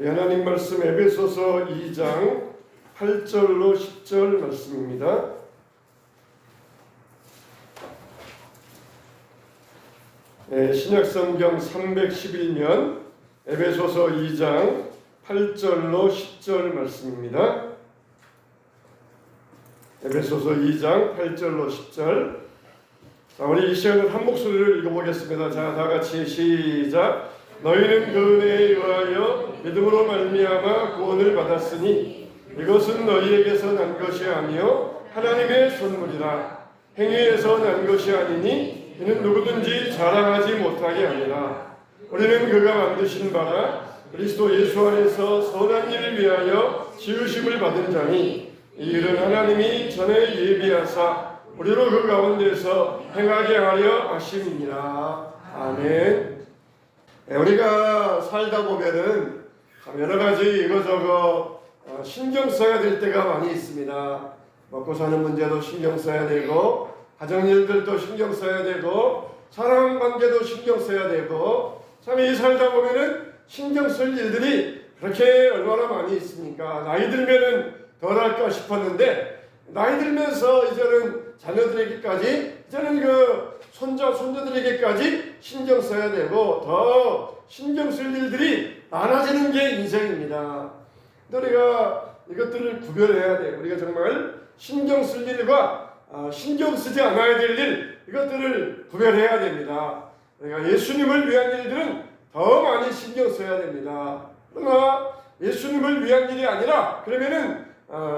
하나님 말씀 에베소서 2장 8절로 10절 말씀입니다. 신약성경 311면 에베소서 2장 8절로 10절 말씀입니다. 에베소서 2장 8절로 10절. 자, 우리 이 시간은 한 목소리를 읽어보겠습니다. 자, 다 같이 시작. 너희는 그 은혜에 의하여 믿음으로 말미암아 구원을 받았으니 이것은 너희에게서 난 것이 아니요 하나님의 선물이라. 행위에서 난 것이 아니니 이는 누구든지 자랑하지 못하게 하니라. 우리는 그가 만드신 바라 그리스도 예수 안에서 선한 일을 위하여 지으심을 받은 자니 이 일은 하나님이 전에 예비하사 우리로 그 가운데서 행하게 하려 하심이니라. 아멘. 우리가 살다 보면은 참 여러 가지 이거저거 신경 써야 될 때가 많이 있습니다. 먹고 사는 문제도 신경 써야 되고, 가정 일들도 신경 써야 되고, 사람 관계도 신경 써야 되고, 참 이 살다 보면은 신경 쓸 일들이 그렇게 얼마나 많이 있습니까? 나이 들면은 덜 할까 싶었는데, 나이 들면서 이제는 자녀들에게까지, 이제는 그 손자들에게까지 신경 써야 되고, 더 신경 쓸 일들이 많아지는 게 인생입니다. 우리가 이것들을 구별해야 돼요. 우리가 정말 신경 쓸 일과 신경 쓰지 않아야 될 일, 이것들을 구별해야 됩니다. 우리가 예수님을 위한 일들은 더 많이 신경 써야 됩니다. 그러나 예수님을 위한 일이 아니라 그러면은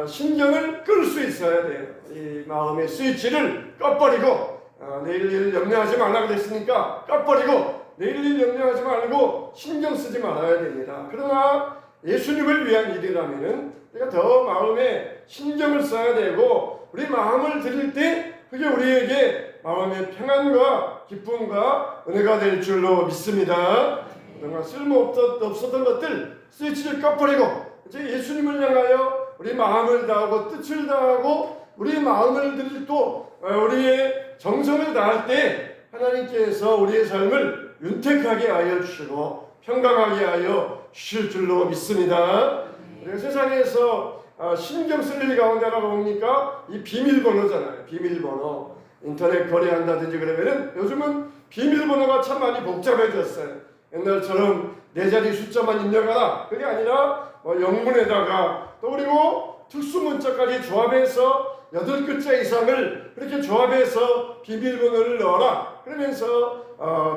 신경을 끌 수 있어야 돼요. 이 마음의 스위치를 꺼버리고 내일 일 염려하지 말라고 했으니까 꺼버리고 내일 일 염려하지 말고 신경 쓰지 말아야 됩니다. 그러나 예수님을 위한 일이라면은 우리가 더 마음에 신경을 써야 되고, 우리 마음을 드릴 때 그게 우리에게 마음의 평안과 기쁨과 은혜가 될 줄로 믿습니다. 그동안 쓸모없었던 것들 스위치를 꺼버리고 이제 예수님을 향하여 우리 마음을 다하고 뜻을 다하고 우리 마음을 드릴 또 우리의 정성을 다할 때 하나님께서 우리의 삶을 윤택하게 하여 주시고 평강하게 하여 주실 줄로 믿습니다. 우리가 세상에서 신경 쓸 일 가운데라고 봅니까? 이 비밀번호잖아요. 비밀번호. 인터넷 거래한다든지 그러면은 요즘은 비밀번호가 참 많이 복잡해졌어요. 옛날처럼 네 자리 숫자만 입력하라. 그게 아니라 영문에다가 또 그리고 특수문자까지 조합해서 8글자 이상을 그렇게 조합해서 비밀번호를 넣어라. 그러면서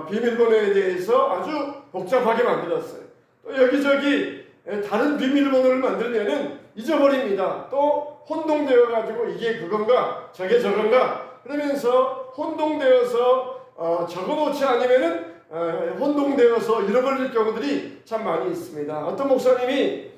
비밀번호에 대해서 아주 복잡하게 만들었어요. 또 여기저기 다른 비밀번호를 만들면은 잊어버립니다. 또 혼동되어 가지고 이게 그건가 저게 저건가 그러면서 혼동되어서 적어놓지 않으면은 혼동되어서 잃어버릴 경우들이 참 많이 있습니다. 어떤 목사님이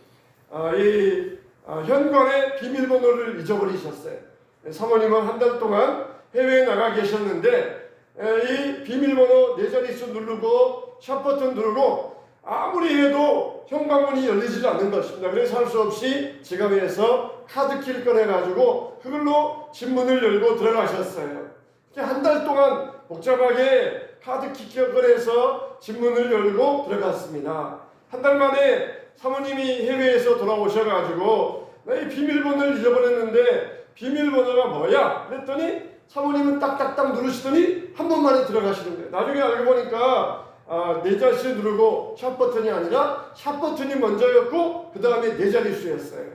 이 현관의 비밀번호를 잊어버리셨어요. 사모님은 한 달 동안 해외에 나가 계셨는데 이 비밀번호 4자릿수 누르고 샵 버튼 누르고 아무리 해도 현관문이 열리지 않는 것입니다. 그래서 할 수 없이 지갑에서 카드키를 꺼내가지고 그걸로 집문을 열고 들어가셨어요. 이렇게 한 달 동안 복잡하게 카드키 꺼내서 집문을 열고 들어갔습니다. 한 달 만에 사모님이 해외에서 돌아오셔가지고 나 이 비밀번호를 잊어버렸는데 비밀번호가 뭐야? 그랬더니 사모님은 딱딱딱 누르시더니 한 번만에 들어가시는 거예요. 나중에 알고 보니까 4자릿수 누르고 샵 버튼이 아니라 샵 버튼이 먼저였고 그 다음에 4자릿수였어요.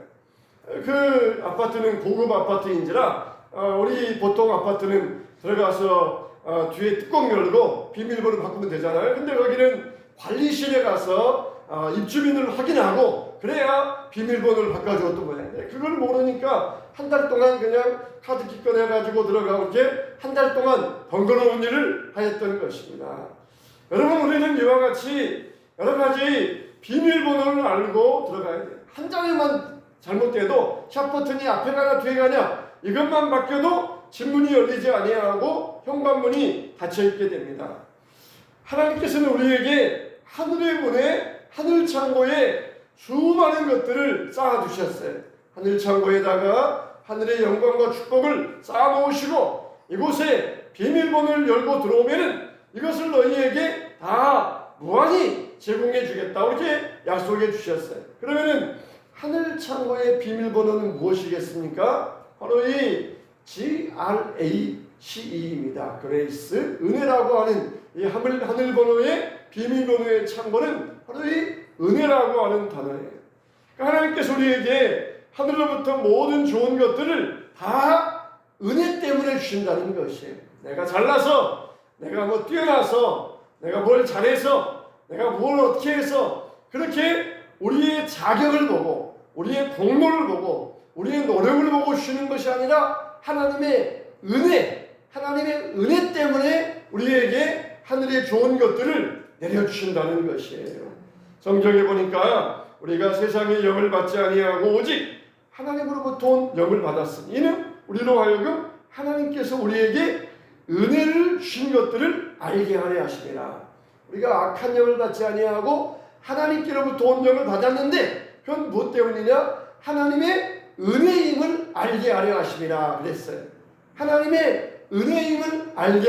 그 아파트는 고급 아파트인지라 우리 보통 아파트는 들어가서 뒤에 뚜껑 열고 비밀번호 바꾸면 되잖아요. 근데 거기는 관리실에 가서 입주민을 확인하고 그래야 비밀번호를 바꿔주었던 거예요. 그걸 모르니까 한 달 동안 그냥 카드키 꺼내가지고 들어가고 이렇게 한 달 동안 번거로운 일을 하였던 것입니다. 여러분, 우리는 이와 같이 여러 가지 비밀번호를 알고 들어가야 돼요. 한 장에만 잘못돼도 샵 버튼이 앞에 가냐 뒤에 가냐 이것만 바뀌어도 집문이 열리지 아니하고 현관문이 닫혀있게 됩니다. 하나님께서는 우리에게 하늘의 문에 하늘 창고에 수많은 것들을 쌓아두셨어요. 하늘 창고에다가 하늘의 영광과 축복을 쌓아놓으시고 이곳에 비밀번호를 열고 들어오면은 이것을 너희에게 다 무한히 제공해 주겠다 이렇게 약속해 주셨어요. 그러면은 하늘 창고의 비밀번호는 무엇이겠습니까? 바로 이 GRACE입니다. 그레이스, 은혜라고 하는 이 하늘 번호의 비밀번호의 창고는 바로 이 은혜라고 하는 단어예요. 그러니까 하나님께서 우리에게 하늘로부터 모든 좋은 것들을 다 은혜 때문에 주신다는 것이에요. 내가 잘나서, 내가 뭐 뛰어나서, 내가 뭘 잘해서, 내가 뭘 어떻게 해서 그렇게 우리의 자격을 보고 우리의 공로를 보고 우리의 노력을 보고 주시는 것이 아니라 하나님의 은혜 때문에 우리에게 하늘의 좋은 것들을 내려주신다는 것이에요. 성경에 보니까 우리가 세상의 영을 받지 아니하고 오직 하나님으로부터 온 영을 받았으니 이는 우리로 하여금 하나님께서 우리에게 은혜를 주신 것들을 알게 하려 하심이라. 우리가 악한 영을 받지 아니하고 하나님께로부터 온 영을 받았는데 그건 무엇 때문이냐? 하나님의 은혜임을 알게 하려 하심이라 그랬어요. 하나님의 은혜임을 알게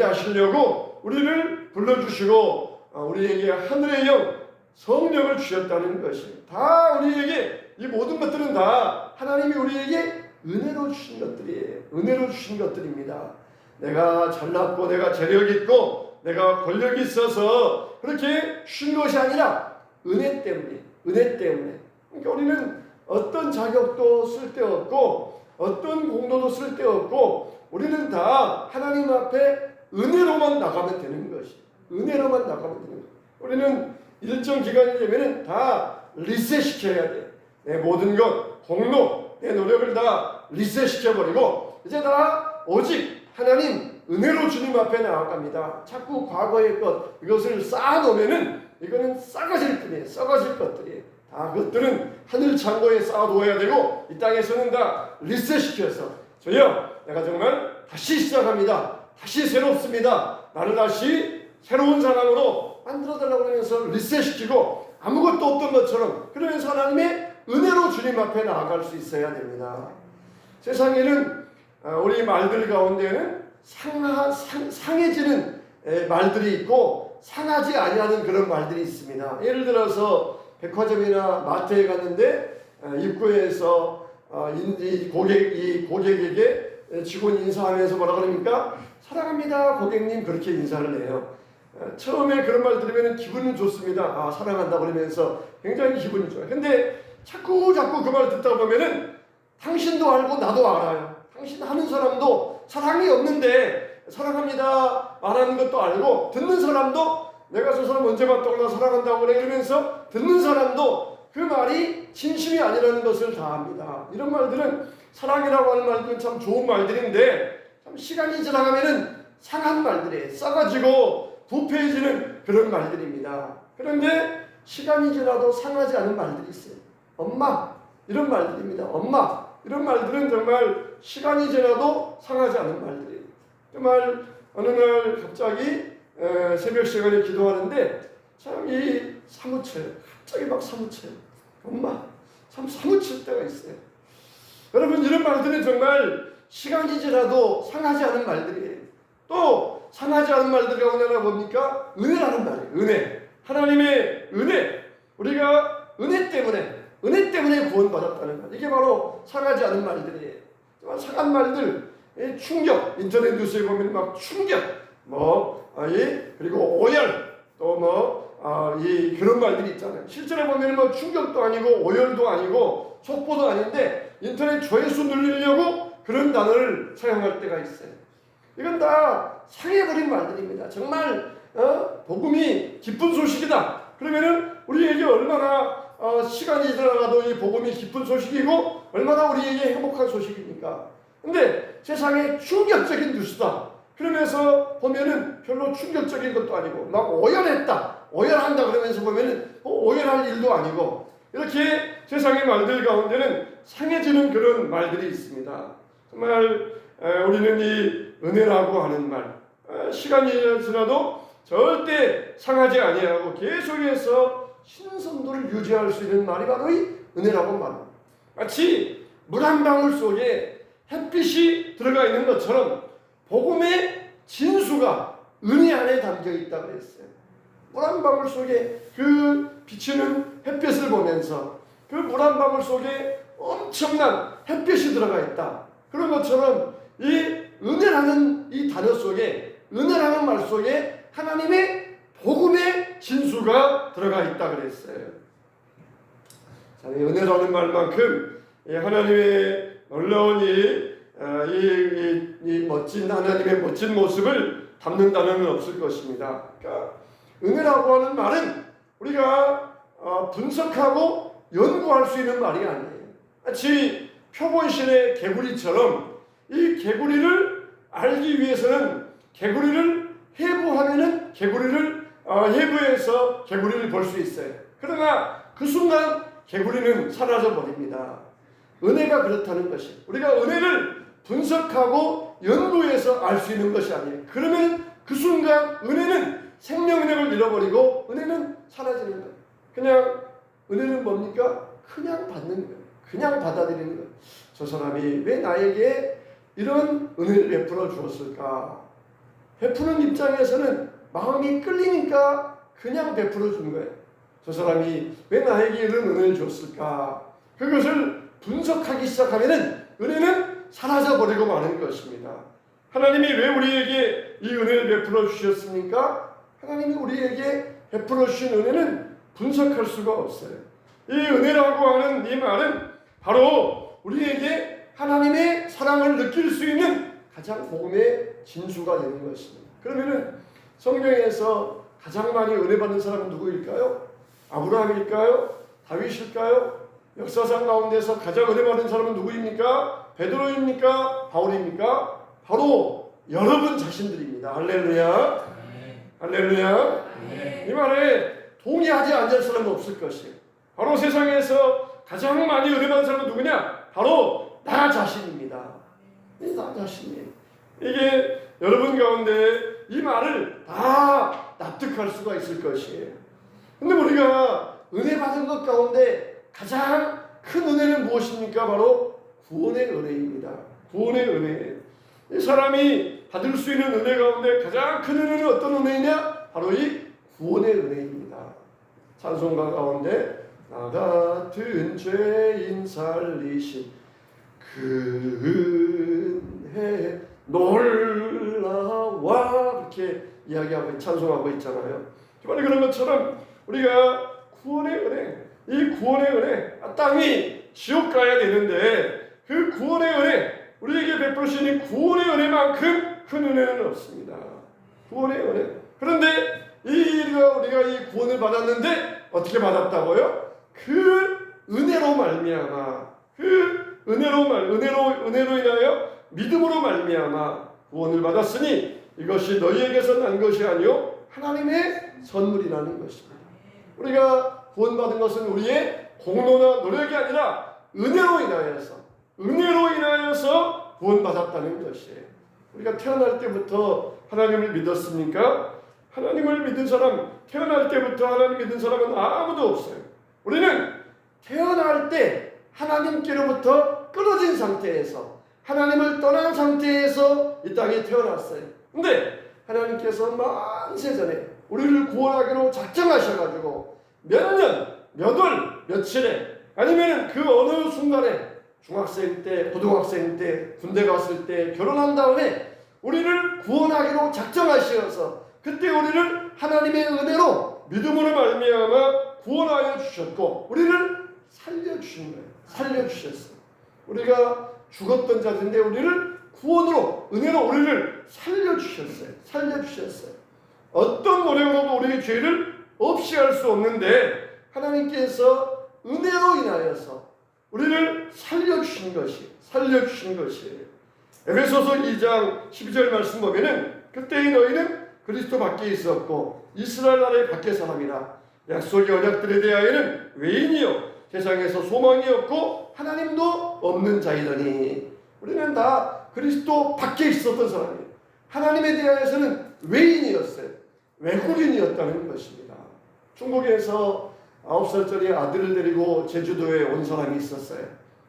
하시려고 우리를 불러주시고 우리에게 하늘의 영, 성령을 주셨다는 것이에요. 다 우리에게 이 모든 것들은 다 하나님이 우리에게 은혜로 주신 것들이에요. 은혜로 주신 것들입니다. 내가 잘났고 내가 재력 있고 내가 권력이 있어서 그렇게 주신 것이 아니라 은혜 때문에. 그러니까 우리는 어떤 자격도 쓸데없고 어떤 공로도 쓸데없고 우리는 다 하나님 앞에 은혜로만 나가면 되는 것이. 은혜로만 나가면 되는 거예요. 우리는 일정 기간이 되면은 다 리셋시켜야 돼. 내 모든 것, 공로, 내 노력을 다 리셋시켜버리고 이제 다 오직 하나님 은혜로 주님 앞에 나아갑니다. 자꾸 과거의 것 이것을 쌓아놓으면은 이거는 썩어질 뿐이에요. 썩어질 것들이에요. 다 그것들은 하늘 창고에 쌓아놓아야 되고 이 땅에서는 다 리셋시켜서 저요 내가 정말 다시 시작합니다. 다시 새롭습니다. 나를 다시 새로운 사람으로 만들어달라고 하면서 리셋시키고 아무것도 없던 것처럼 그러면서 하나님의 은혜로 주님 앞에 나아갈 수 있어야 됩니다. 세상에는 우리 말들 가운데는 상해지는 말들이 있고 상하지 아니하는 그런 말들이 있습니다. 예를 들어서 백화점이나 마트에 갔는데 입구에서 이 고객에게 직원 인사하면서 뭐라 그럽니까? 사랑합니다 고객님 그렇게 인사를 해요. 처음에 그런 말 들으면 기분은 좋습니다. 사랑한다 그러면서 굉장히 기분이 좋아요. 근데 자꾸 그 말 듣다 보면은 당신도 알고 나도 알아요. 당신 하는 사람도 사랑이 없는데 사랑합니다 말하는 것도 알고 듣는 사람도 내가 저 사람 언제 봤다고 나 사랑한다고 그래 이러면서 듣는 사람도 그 말이 진심이 아니라는 것을 다 압니다. 이런 말들은 사랑이라고 하는 말들은 참 좋은 말들인데 참 시간이 지나가면은 상한 말들이에요. 썩어지고 부패해지는 그런 말들입니다. 그런데 시간이 지나도 상하지 않은 말들이 있어요. 엄마 이런 말들입니다. 엄마 이런 말들은 정말 시간이 지나도 상하지 않은 말들이에요. 정말 어느 날 갑자기 새벽 시간에 기도하는데 참 이 사무쳐요. 갑자기 막 사무쳐요. 엄마 참 사무칠 때가 있어요. 여러분 이런 말들은 정말 시간이 지나도 상하지 않은 말들이에요. 또 상하지 않은 말들 가운데 뭡니까? 은혜라는 말이에요. 은혜. 하나님의 은혜. 우리가 은혜 때문에 구원받았다는 말. 이게 바로 상하지 않은 말들이에요. 상한 말들, 충격. 인터넷 뉴스에 보면 막 충격, 그리고 오열, 또 그런 말들이 있잖아요. 실제로 보면 뭐 충격도 아니고 오열도 아니고 속보도 아닌데 인터넷 조회수 늘리려고 그런 단어를 사용할 때가 있어요. 이건 다 상해버린 말들입니다. 정말 복음이 기쁜 소식이다. 그러면은 우리에게 얼마나 시간이 지나가도 이 복음이 기쁜 소식이고 얼마나 우리에게 행복한 소식입니까? 근데 세상에 충격적인 뉴스다. 그러면서 보면은 별로 충격적인 것도 아니고 막 오열한다 그러면서 보면은 오열할 일도 아니고 이렇게 세상의 말들 가운데는 상해지는 그런 말들이 있습니다. 정말 우리는 이 은혜라고 하는 말 시간이 지나도 절대 상하지 아니하고 계속해서 신선도를 유지할 수 있는 말이 바로 이 은혜라고 말합니다. 마치 물 한 방울 속에 햇빛이 들어가 있는 것처럼 복음의 진수가 은혜 안에 담겨 있다고 했어요. 물 한 방울 속에 그 비치는 햇볕을 보면서 그 물 한 방울 속에 엄청난 햇볕이 들어가 있다. 그런 것처럼 이 은혜라는 이 단어 속에, 은혜라는 말 속에 하나님의 복음의 진수가 들어가 있다 그랬어요. 자, 이 은혜라는 말만큼 하나님의 놀라운 이 멋진 하나님의 멋진 모습을 담는다는 건 없을 것입니다. 그러니까 은혜라고 하는 말은 우리가 분석하고 연구할 수 있는 말이 아니에요. 마치 표본실의 개구리처럼 이 개구리를 알기 위해서는 개구리를 해부하면은 해부해서 개구리를 볼 수 있어요. 그러나 그 순간 개구리는 사라져 버립니다. 은혜가 그렇다는 것이, 우리가 은혜를 분석하고 연구해서 알 수 있는 것이 아니에요. 그러면 그 순간 은혜는 생명력을 잃어버리고 은혜는 사라지는 거예요. 그냥 은혜는 뭡니까? 그냥 받는 거예요. 그냥 받아들이는 거예요. 저 사람이 왜 나에게 이런 은혜를 베풀어 주었을까? 베푸는 입장에서는 마음이 끌리니까 그냥 베풀어 준 거예요. 저 사람이 왜 나에게 이런 은혜를 줬을까? 그것을 분석하기 시작하면은 은혜는 사라져 버리고 마는 것입니다. 하나님이 왜 우리에게 이 은혜를 베풀어 주셨습니까? 하나님이 우리에게 베풀어 주신 은혜는 분석할 수가 없어요. 이 은혜라고 하는 이 말은 바로 우리에게 하나님의 사랑을 느낄 수 있는 가장 복음의 진수가 되는 것입니다. 그러면은 성경에서 가장 많이 은혜 받는 사람은 누구일까요? 아브라함일까요? 다윗일까요? 역사상 가운데서 가장 은혜 받은 사람은 누구입니까? 베드로입니까? 바울입니까? 바로 여러분 자신들입니다. 할렐루야. 할렐루야. 이 말에 동의하지 않을 사람은 없을 것이에요. 바로 세상에서 가장 많이 은혜 받은 사람은 누구냐? 바로 나 자신입니다. 나 자신이에요. 이게 여러분 가운데 이 말을 다 납득할 수가 있을 것이에요. 근데 우리가 은혜 받은 것 가운데 가장 큰 은혜는 무엇입니까? 바로 구원의 은혜입니다. 구원의 은혜. 이 사람이 받을 수 있는 은혜 가운데 가장 큰 은혜는 어떤 은혜냐? 바로 이 구원의 은혜입니다. 찬송가 가운데 나 같은 죄인 살리신 그 은혜 놀라와 이렇게 이야기하고 찬송하고 있잖아요. 정말 그런 것처럼 우리가 구원의 은혜, 이 구원의 은혜, 땅이 지옥 가야 되는데 그 구원의 은혜, 우리에게 베푸신 이 구원의 은혜만큼 큰 은혜는 없습니다. 구원의 은혜. 그런데 우리가 이 구원을 받았는데 어떻게 받았다고요? 그 은혜로 말미암아, 그 은혜로 인하여 믿음으로 말미암아 구원을 받았으니 이것이 너희에게서 난 것이 아니요 하나님의 선물이라는 것입니다. 우리가 구원받은 것은 우리의 공로나 노력이 아니라 은혜로 인하여서 구원받았다는 것이에요. 우리가 태어날 때부터 하나님을 믿었습니까? 하나님을 믿은 사람, 태어날 때부터 하나님 믿은 사람은 아무도 없어요. 우리는 태어날 때 하나님께로부터 끊어진 상태에서, 하나님을 떠난 상태에서 이 땅에 태어났어요. 근데 하나님께서 만세 전에 우리를 구원하기로 작정하셔가지고 몇 년, 몇 월, 며칠에, 아니면 그 어느 순간에 중학생 때, 고등학생 때, 군대 갔을 때, 결혼한 다음에 우리를 구원하기로 작정하셔서 그때 우리를 하나님의 은혜로 믿음으로 말미암아 구원하여 주셨고 우리를 살려주신 거예요. 살려주셨어요. 우리가 죽었던 자인데 우리를 구원으로, 은혜로 우리를 살려주셨어요. 어떤 노력으로도 우리의 죄를 없이 할 수 없는데 하나님께서 은혜로 인하여서 우리를 살려주신 것이에요. 에베소서 2장 12절 말씀 보면은 그때의 너희는 그리스도 밖에 있었고 이스라엘 나라의 밖에 사람이라 약속의 언약들에 대하여는 외인이요 세상에서 소망이 없고 하나님도 없는 자이더니 우리는 다 그리스도 밖에 있었던 사람이에요. 하나님에 대하여서는 외인이었어요. 외국인이었다는 것입니다. 중국에서 9살짜리 아들을 데리고 제주도에 온 사람이 있었어요.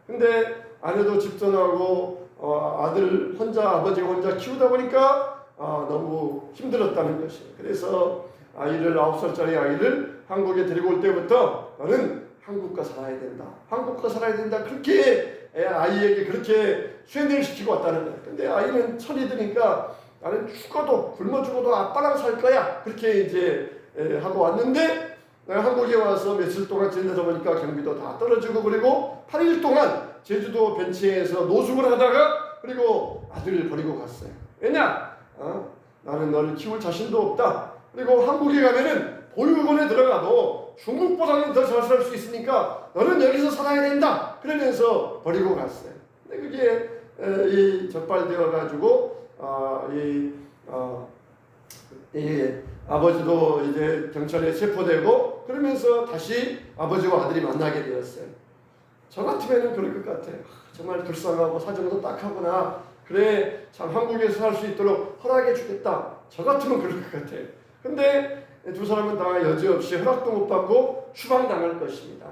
근데 아내도 집 떠나고 아버지가 혼자 키우다 보니까 너무 힘들었다는 것이에요. 그래서 아이를 9살짜리 아이를 한국에 데리고 올 때부터 너는 한국과 살아야 된다. 한국과 살아야 된다. 그렇게 아이에게 그렇게 쇠뇌를 시키고 왔다는 거예요. 근데 아이는 철이 드니까 나는 죽어도 굶어 죽어도 아빠랑 살 거야. 그렇게 이제 하고 왔는데 한국에 와서 며칠 동안 지내다 보니까 경비도 다 떨어지고 그리고 8일 동안 제주도 벤치에서 노숙을 하다가 그리고 아들을 버리고 갔어요. 왜냐? 나는 너를 키울 자신도 없다. 그리고 한국에 가면은 보육원에 들어가도 중국보다는 더 잘 살 수 있으니까 너는 여기서 살아야 된다. 그러면서 버리고 갔어요. 근데 그게 이 적발되어 가지고 아버지도 이제 경찰에 체포되고 그러면서 다시 아버지와 아들이 만나게 되었어요. 저 같으면 그럴 것 같아요. 정말 불쌍하고 사정도 딱하구나. 그래 참 한국에서 살 수 있도록 허락해 주겠다. 저 같으면 그럴 것 같아요. 근데 두 사람은 다 여지없이 허락도 못 받고 추방당할 것입니다.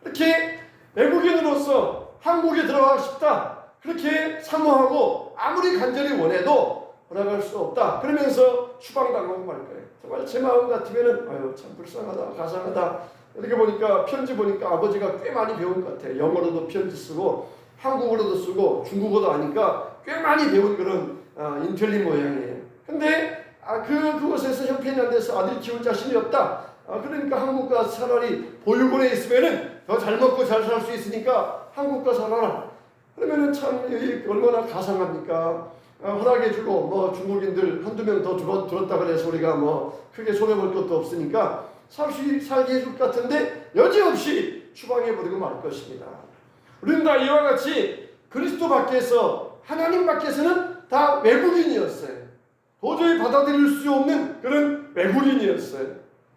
이렇게 외국인으로서 한국에 들어가고 싶다. 그렇게 사모하고 아무리 간절히 원해도 허락할 수 없다. 그러면서 추방당하고 말 거예요. 정말 제 마음 같으면은 아유 참 불쌍하다, 가상하다. 이렇게 보니까 편지 보니까 아버지가 꽤 많이 배운 것 같아요. 영어로도 편지 쓰고 한국어로도 쓰고 중국어도 아니까 꽤 많이 배운 그런 인텔리 모양이에요. 근데 그곳에서 형편이 안 돼서 아들이 키울 자신이 없다. 그러니까 한국과 차라리 보육원에 있으면은 더 잘 먹고 잘 살 수 있으니까 한국과 살아라. 그러면은 참 얼마나 가상합니까? 허락해주고 뭐 중국인들 한두 명 더 들었다 그래서 우리가 뭐 크게 손해볼 것도 없으니까 살게 해줄 것 같은데 여지없이 추방해버리고 말 것입니다. 우리는 다 이와 같이 그리스도 밖에서 하나님 밖에서는 다 외국인이었어요. 도저히 받아들일 수 없는 그런 외국인이었어요.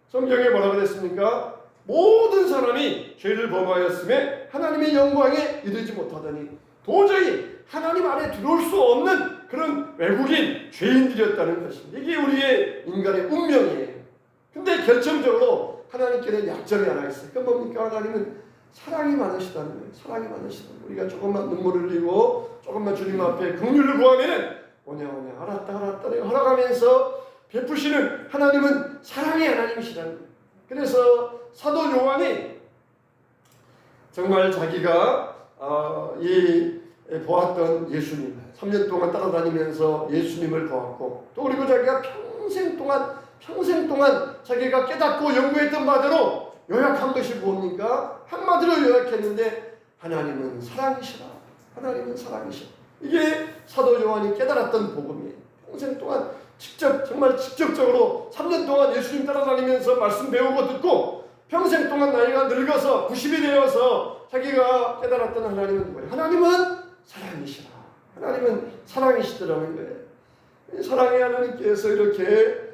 성경에 뭐라 그랬습니까? 모든 사람이 죄를 범하였음에 하나님의 영광에 이르지 못하더니 도저히 하나님 안에 들어올 수 없는 그런 외국인, 죄인들이었다는 것입니다. 이게 우리의 인간의 운명이에요. 근데 결정적으로 하나님께는 약점이 하나 있어요. 그 뭡니까? 하나님은 사랑이 많으시다는 거예요. 사랑이 많으시다는 거예요. 우리가 조금만 눈물을 흘리고 조금만 주님 앞에 긍휼을 구하면은 오냐 알았다 허락하면서 베푸시는 하나님은 사랑의 하나님이시라는 거예요. 그래서 사도 요한이 정말 자기가 보았던 예수님 3년 동안 따라다니면서 예수님을 보았고 또 그리고 자기가 평생 동안 자기가 깨닫고 연구했던 바대로 요약한 것이 뭡니까? 한마디로 요약했는데 하나님은 사랑이시라. 하나님은 사랑이시라. 이게 사도 요한이 깨달았던 복음이에요. 평생 동안 정말 직접적으로 3년 동안 예수님 따라다니면서 말씀 배우고 듣고 평생 동안 나이가 늙어서 90이 되어서 자기가 깨달았던 하나님은 뭐예요? 하나님은 사랑이시라. 하나님은 사랑이시더라는 거예요. 사랑의 하나님께서 이렇게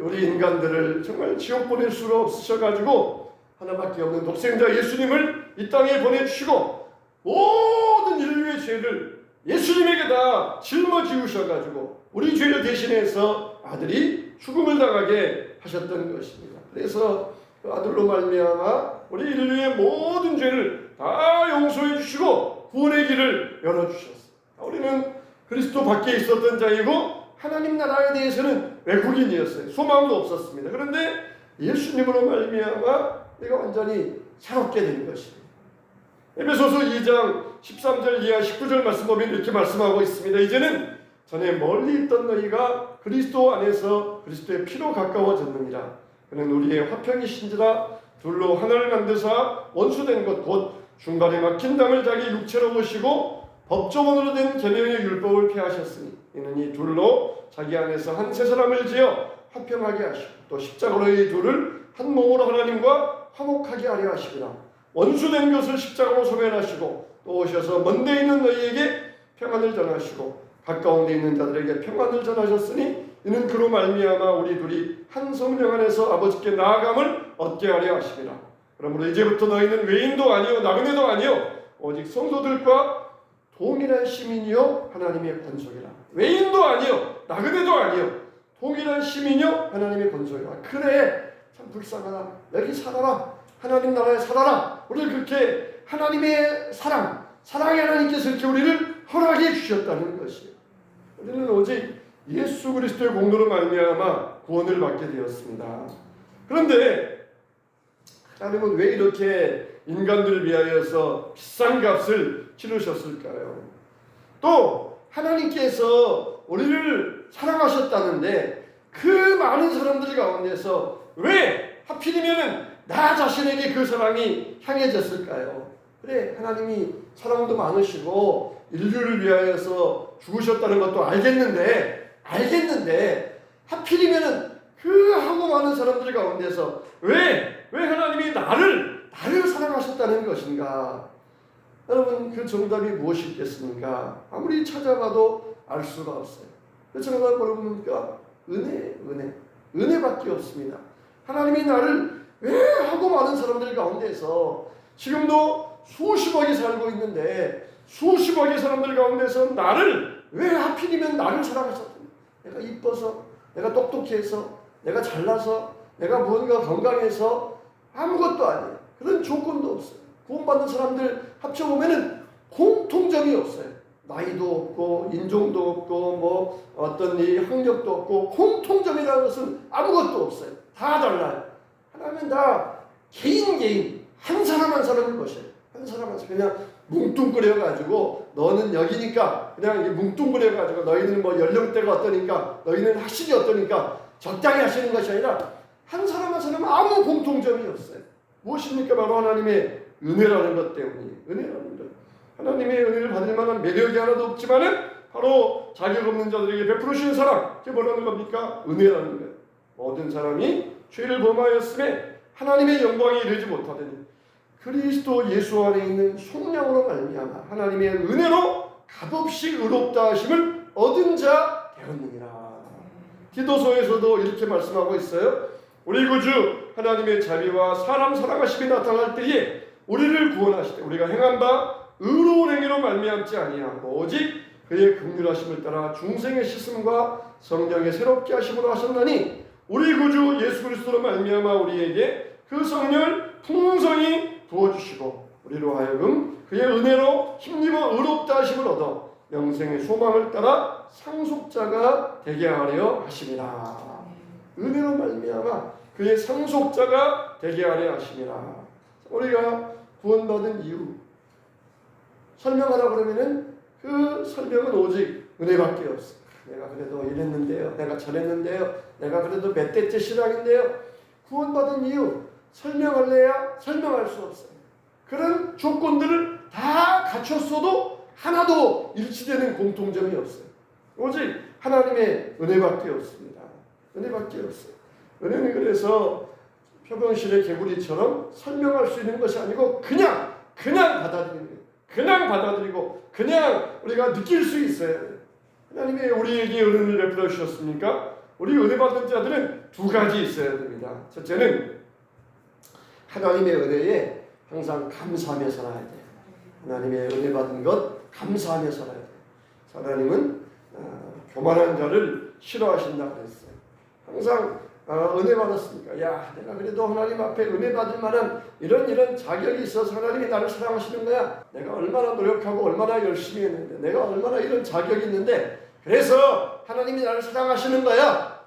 우리 인간들을 정말 지옥 보낼 수가 없으셔가지고 하나밖에 없는 독생자 예수님을 이 땅에 보내주시고 모든 인류의 죄를 예수님에게 다 짊어지우셔가지고 우리 죄를 대신해서 아들이 죽음을 당하게 하셨던 것입니다. 그래서 그 아들로 말미암아 우리 인류의 모든 죄를 다 용서해 주시고 구원의 길을 열어주셨어요. 우리는 그리스도 밖에 있었던 자이고 하나님 나라에 대해서는 외국인이었어요. 소망도 없었습니다. 그런데 예수님으로 말미암아 내가 완전히 새롭게 된 것입니다. 에베소서 2장 13절 이하 19절 말씀 보면 이렇게 말씀하고 있습니다. 이제는 전에 멀리 있던 너희가 그리스도 안에서 그리스도의 피로 가까워졌느니라. 그는 우리의 화평이신지라. 둘로 하나를 만드사 원수된 것 곧 중간에 막힌 담을 자기 육체로 모시고 법조문으로 된 계명의 율법을 폐하셨으니 이는 이 둘로 자기 안에서 한 세 사람을 지어 화평하게 하시고 또 십자가로 이 둘을 한 몸으로 하나님과 화목하게 하려 하시구나. 원수된 것을 십자가로 소멸하시고 또 오셔서 먼데 있는 너희에게 평안을 전하시고 가까운 데 있는 자들에게 평안을 전하셨으니 이는 그로 말미암아 우리 둘이 한 성령 안에서 아버지께 나아감을 얻게 하려 하심이라. 그러므로 이제부터 너희는 외인도 아니요 나그네도 아니요 오직 성도들과 동일한 시민이요 하나님의 권속이라. 외인도 아니요 나그네도 아니요 동일한 시민이요 하나님의 권속이라. 그래 참 불쌍하다. 여기 살아라. 하나님 나라에 살아라. 우리를 그렇게 하나님의 사랑의 하나님께서 이렇게 우리를 허락해 주셨다는 것이에요. 우리는 오직 예수 그리스도의 공로로 말미암아 구원을 받게 되었습니다. 그런데 하나님은 왜 이렇게 인간들을 위하여서 비싼 값을 치르셨을까요? 또 하나님께서 우리를 사랑하셨다는데 그 많은 사람들 가운데서 왜 하필이면 나 자신에게 그 사랑이 향해졌을까요? 그래, 하나님이 사랑도 많으시고 인류를 위하여서 죽으셨다는 것도 알겠는데 하필이면 그 하고 많은 사람들 가운데서 왜 하나님이 나를 사랑하셨다는 것인가? 여러분, 그 정답이 무엇이 있겠습니까? 아무리 찾아봐도 알 수가 없어요. 그 정답은 뭡니까? 은혜밖에 없습니다. 하나님이 나를 왜 하고 많은 사람들 가운데서 지금도 수십억이 살고 있는데 수십억의 사람들 가운데서 나를 왜 하필이면 나를 사랑하셨다? 내가 이뻐서, 내가 똑똑해서, 내가 잘나서, 내가 무언가 건강해서 아무것도 아니에요. 그런 조건도 없어요. 구원받는 사람들 합쳐보면은 공통점이 없어요. 나이도 없고 인종도 없고 뭐 어떤 이 학력도 없고 공통점이라는 것은 아무것도 없어요. 다 달라요. 하나님은 다 개인 한 사람 한 사람을 보셔요. 한 사람 한 사람 그냥 뭉뚱그려가지고 너는 여기니까 그냥 뭉뚱그려가지고 너희는 뭐 연령대가 어떠니까 너희는 학식이 어떠니까 적당히 하시는 것이 아니라 한 사람 한 사람 아무 공통점이 없어요. 무엇입니까? 바로 하나님의 은혜라는 것 때문이에요. 은혜라는 것. 하나님의 은혜를 받을 만한 매력이 하나도 없지만은 바로 자격 없는 자들에게 베풀으시는 사랑. 그게 뭐라는 겁니까? 은혜라는 거예요. 모든 사람이 죄를 범하였음에 하나님의 영광에 이르지 못하더니 그리스도 예수 안에 있는 속량으로 말미암아 하나님의 은혜로 값없이 의롭다 하심을 얻은 자 되었느니라. 디도서에서도 이렇게 말씀하고 있어요. 우리 구주 하나님의 자비와 사람 사랑하심이 나타날 때에 우리를 구원하시되 우리가 행한 바 의로운 행위로 말미암지 아니하고 오직 그의 긍휼하심을 따라 중생의 씻음과 성령의 새롭게 하심으로 하셨나니 우리 구주 예수 그리스도로 말미암아 우리에게 그 성령을 풍성히 부어주시고 우리로 하여금 그의 은혜로 힘입어 의롭다 하심을 얻어 영생의 소망을 따라 상속자가 되게 하려 하심이라. 은혜로 말미암아 그의 상속자가 되게 하려 하심이라. 우리가 구원받은 이유 설명하라 그러면은 그 설명은 오직 은혜밖에 없어. 내가 그래도 이랬는데요, 내가 저랬는데요, 내가 그래도 몇 대째 신앙인데요. 구원받은 이유 설명할래야 설명할 수 없어요. 그런 조건들을 다 갖췄어도 하나도 일치되는 공통점이 없어요. 오직 하나님의 은혜밖에 없습니다. 은혜밖에 없어요. 은혜는 그래서 표병실의 개구리처럼 설명할 수 있는 것이 아니고 그냥 받아들이는 거예요. 그냥 받아들이고 그냥 우리가 느낄 수 있어야 돼요. 하나님이 우리에게 은혜를 베풀어 주셨습니까? 우리 은혜 받은 자들은 두 가지 있어야 됩니다. 첫째는 하나님의 은혜에 항상 감사하며 살아야 돼요. 하나님의 은혜 받은 것 감사하며 살아야 돼요. 하나님은 교만한 자를 싫어하신다고 그랬어요. 항상 은혜 받았으니까 야 내가 그래도 하나님 앞에 은혜 받을 만한 이런 자격이 있어서 하나님이 나를 사랑하시는 거야. 내가 얼마나 노력하고 얼마나 열심히 했는데 내가 얼마나 이런 자격이 있는데 그래서 하나님이 나를 사랑하시는 거야.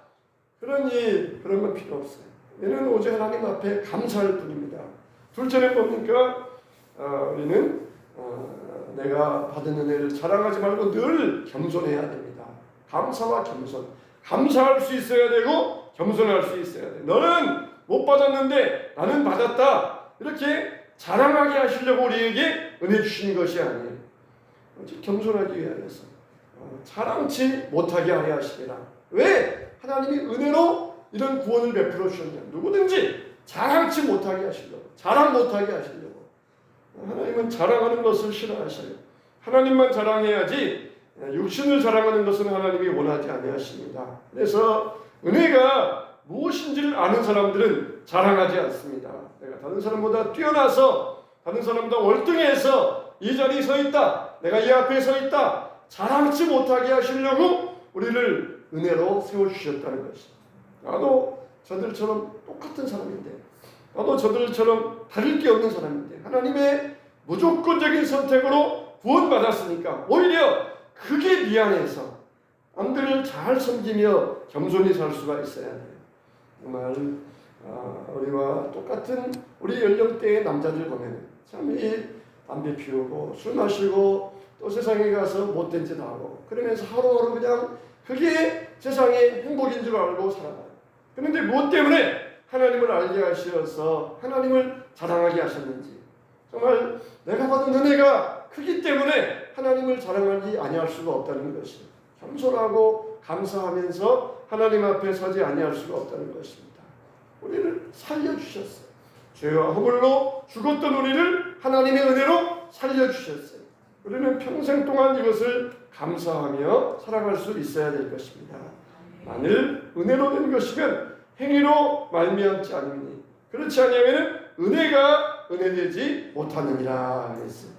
그런 건 필요 없어요. 얘는 오직 하나님 앞에 감사할 뿐입니다. 둘째는 뭡니까? 우리는 내가 받은 은혜를 자랑하지 말고 늘 겸손해야 됩니다. 감사와 겸손. 감사할 수 있어야 되고 겸손할 수 있어야 돼. 너는 못 받았는데 나는 받았다. 이렇게 자랑하게 하시려고 우리에게 은혜 주시는 것이 아니에요. 오직 겸손하기 위하여서 자랑치 못하게 하려 하시리라. 왜? 하나님이 은혜로 이런 구원을 베풀어 주셨냐. 누구든지 자랑치 못하게 하시려고. 자랑 못하게 하시려고. 하나님은 자랑하는 것을 싫어하셔요. 하나님만 자랑해야지 육신을 자랑하는 것은 하나님이 원하지 아니하십니다. 그래서 은혜가 무엇인지를 아는 사람들은 자랑하지 않습니다. 내가 다른 사람보다 뛰어나서 다른 사람보다 월등해서 이 자리에 서 있다. 내가 이 앞에 서 있다. 자랑치 못하게 하시려고 우리를 은혜로 세워주셨다는 것입니다. 나도 저들처럼 똑같은 사람인데 나도 저들처럼 다를 게 없는 사람인데 하나님의 무조건적인 선택으로 구원받았으니까 오히려 그게 미안해서 남들을 잘 섬기며 겸손히 살 수가 있어야 돼요. 정말 우리와 똑같은 우리 연령대의 남자들 보면 참 이 담배 피우고 술 마시고 또 세상에 가서 못된 짓 하고 그러면서 하루하루 그냥 그게 세상의 행복인 줄 알고 살아가요. 그런데 무엇 때문에 하나님을 알게 하셔서 하나님을 자랑하게 하셨는지, 정말 내가 받은 은혜가 크기 때문에 하나님을 자랑하지 아니할 수가 없다는 것이, 겸손하고 감사하면서 하나님 앞에 서지 아니할 수가 없다는 것입니다. 우리를 살려주셨어요. 죄와 허물로 죽었던 우리를 하나님의 은혜로 살려주셨어요. 우리는 평생 동안 이것을 감사하며 살아갈 수 있어야 될 것입니다. 만일 은혜로 된 것이면 행위로 말미암지 않으니 그렇지 아니하면 은혜가 은혜되지 못하느니라 그랬어요.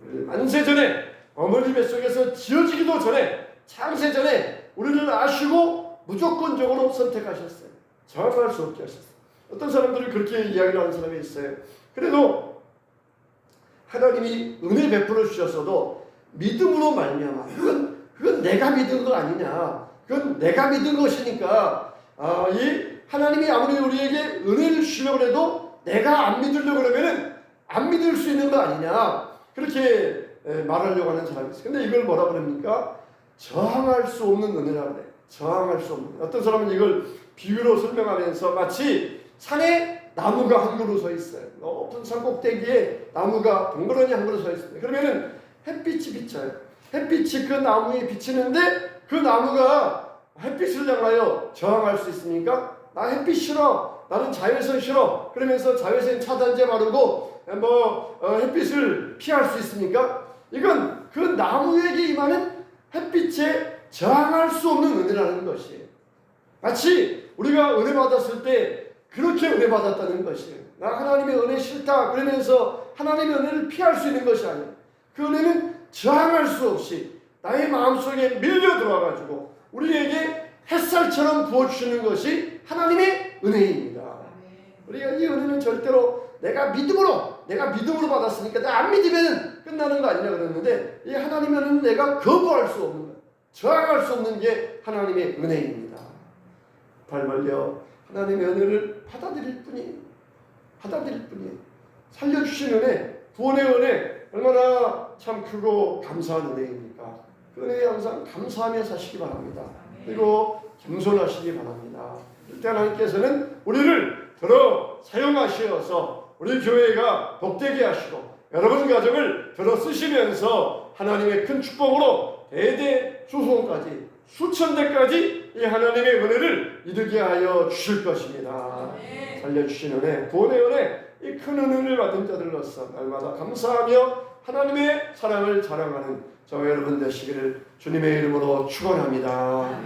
만세전에 어머니 뱃속에서 지어지기도 전에 창세전에 우리를 아시고 무조건적으로 선택하셨어요. 저항할 수 없게 하셨어요. 어떤 사람들은 그렇게 이야기를 하는 사람이 있어요. 그래도 하나님이 은혜 베풀어 주셨어도 믿음으로 말미암아 그건 내가 믿은 거 아니냐, 그건 내가 믿은 것이니까 이 하나님이 아무리 우리에게 은혜를 주시려고 해도 내가 안 믿으려고 그러면은 안 믿을 수 있는 거 아니냐, 그렇게 말하려고 하는 사람이 있어요. 근데 이걸 뭐라 그럽니까? 저항할 수 없는 은혜라고 그래요. 저항할 수 없는. 어떤 사람은 이걸 비유로 설명하면서 마치 산에 나무가 한 그루 서 있어요. 높은 산 꼭대기에 나무가 덩그러니 한 그루 서 있습니다. 그러면은 햇빛이 비쳐요. 햇빛이 그 나무에 비치는데 그 나무가 햇빛을 향하여 저항할 수 있습니까? 나 햇빛 싫어, 나는 자외선 싫어, 그러면서 자외선 차단제 바르고 햇빛을 피할 수 있습니까? 이건 그 나무에게 임하는 햇빛에 저항할 수 없는 은혜라는 것이에요. 마치 우리가 은혜 받았을 때 그렇게 은혜 받았다는 것이에요. 나 하나님의 은혜 싫다 그러면서 하나님의 은혜를 피할 수 있는 것이 아니에요. 그 은혜는 저항할 수 없이 나의 마음속에 밀려 들어와가지고 우리에게 햇살처럼 부어주시는 것이 하나님의 은혜입니다. 우리가 이 은혜는 절대로 내가 믿음으로 받았으니까 내가 안 믿으면 끝나는 거 아니냐 그랬는데, 이 하나님의 은혜는 내가 거부할 수 없는 것, 저항할 수 없는 게 하나님의 은혜입니다. 발 벌려 하나님의 은혜를 받아들일 뿐이에요. 살려주신 은혜, 구원의 은혜 얼마나 참 크고 감사한 은혜입니까? 그 은혜에 항상 감사하며 사시기 바랍니다. 그리고 겸손하시기 바랍니다. 이때 하나님께서는 우리를 들어 사용하셔서 우리 교회가 복되게 하시고 여러분 가정을 들어 쓰시면서 하나님의 큰 축복으로 대대 수손까지 수천 대까지 이 하나님의 은혜를 이루게 하여 주실 것입니다. 살려주신 은혜, 구원의 은혜, 이 큰 은혜를 받은 자들로서 날마다 감사하며 하나님의 사랑을 자랑하는 저와 여러분 되시기를 주님의 이름으로 축원합니다.